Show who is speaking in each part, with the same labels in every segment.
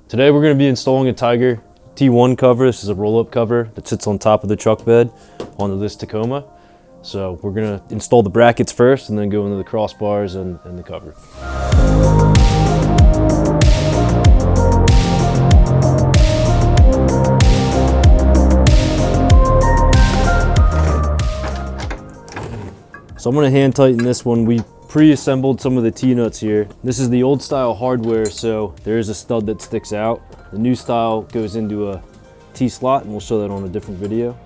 Speaker 1: Today we're going to be installing a Tyger T1 cover. This is a roll-up cover that sits on top of the truck bed onto this Tacoma. So we're going to install the brackets first and then go into the crossbars and the cover. So I'm going to hand tighten this one. We pre-assembled some of the T-nuts here. This is the old style hardware, so there is a stud that sticks out. The new style goes into a T-slot, and we'll show that on a different video.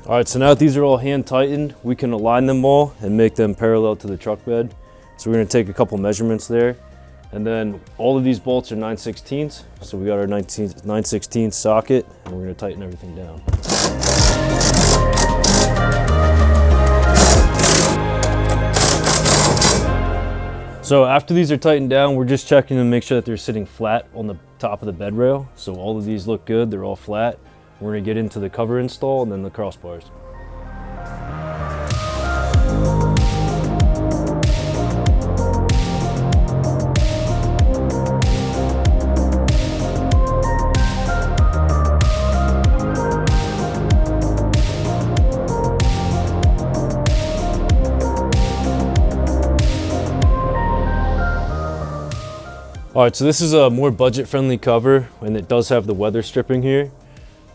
Speaker 1: All right, so now that these are all hand tightened, we can align them all and make them parallel to the truck bed. So we're gonna take a couple measurements there. And then all of these bolts are 9/16. So we got our 9/16 socket, and we're gonna tighten everything down. So after these are tightened down, we're just checking to make sure that they're sitting flat on the top of the bed rail. So all of these look good, they're all flat. We're gonna get into the cover install and then the crossbars. All right, so this is a more budget-friendly cover, and it does have the weather stripping here.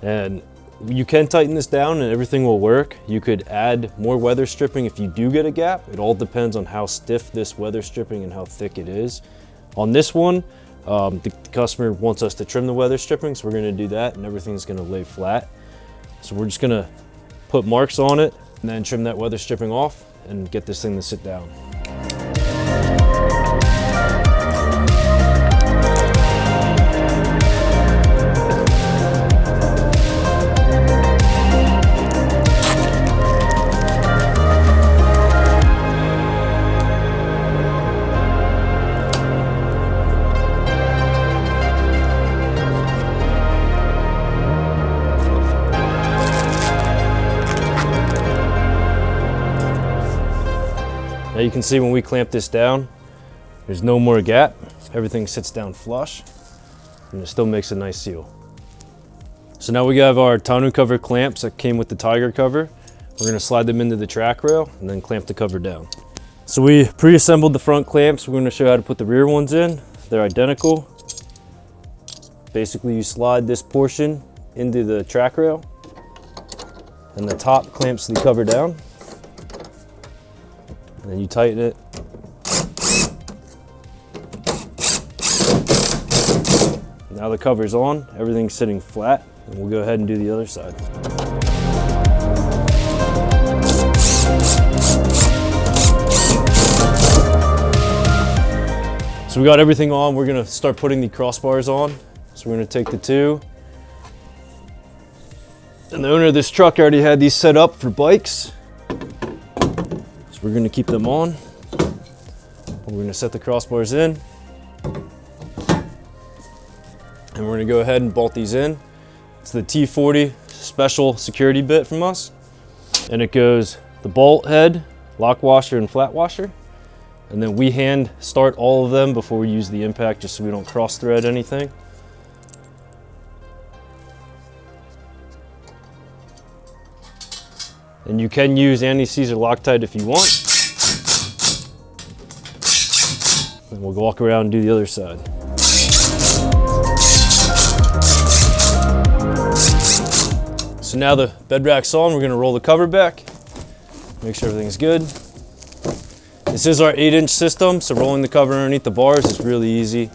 Speaker 1: And you can tighten this down and everything will work. You could add more weather stripping if you do get a gap. It all depends on how stiff this weather stripping and how thick it is. On this one, the customer wants us to trim the weather stripping, so we're gonna do that, and everything's gonna lay flat. So we're just gonna put marks on it and then trim that weather stripping off and get this thing to sit down. Now you can see when we clamp this down, there's no more gap. Everything sits down flush, and it still makes a nice seal. So now we have our tonneau cover clamps that came with the Tyger cover. We're gonna slide them into the track rail and then clamp the cover down. So we pre-assembled the front clamps. We're gonna show you how to put the rear ones in. They're identical. Basically, you slide this portion into the track rail, and the top clamps the cover down. And then you tighten it. Now the cover's on, everything's sitting flat, and we'll go ahead and do the other side. So we got everything on, we're gonna start putting the crossbars on. So we're gonna take the two. And the owner of this truck already had these set up for bikes. We're going to keep them on. We're going to set the crossbars in. And we're going to go ahead and bolt these in. It's the T40 special security bit from us. And it goes the bolt head, lock washer, and flat washer. And then we hand start all of them before we use the impact, just so we don't cross thread anything. And you can use anti-seize or Loctite if you want. And we'll walk around and do the other side. So now the bed rack's on, we're gonna roll the cover back, make sure everything's good. This is our 8-inch system, so rolling the cover underneath the bars is really easy.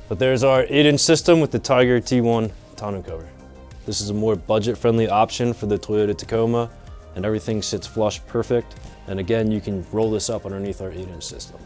Speaker 1: But there's our 8-inch system with the Tyger T1 tonneau cover. This is a more budget-friendly option for the Toyota Tacoma, and everything sits flush perfect. And again, you can roll this up underneath our 8-inch system.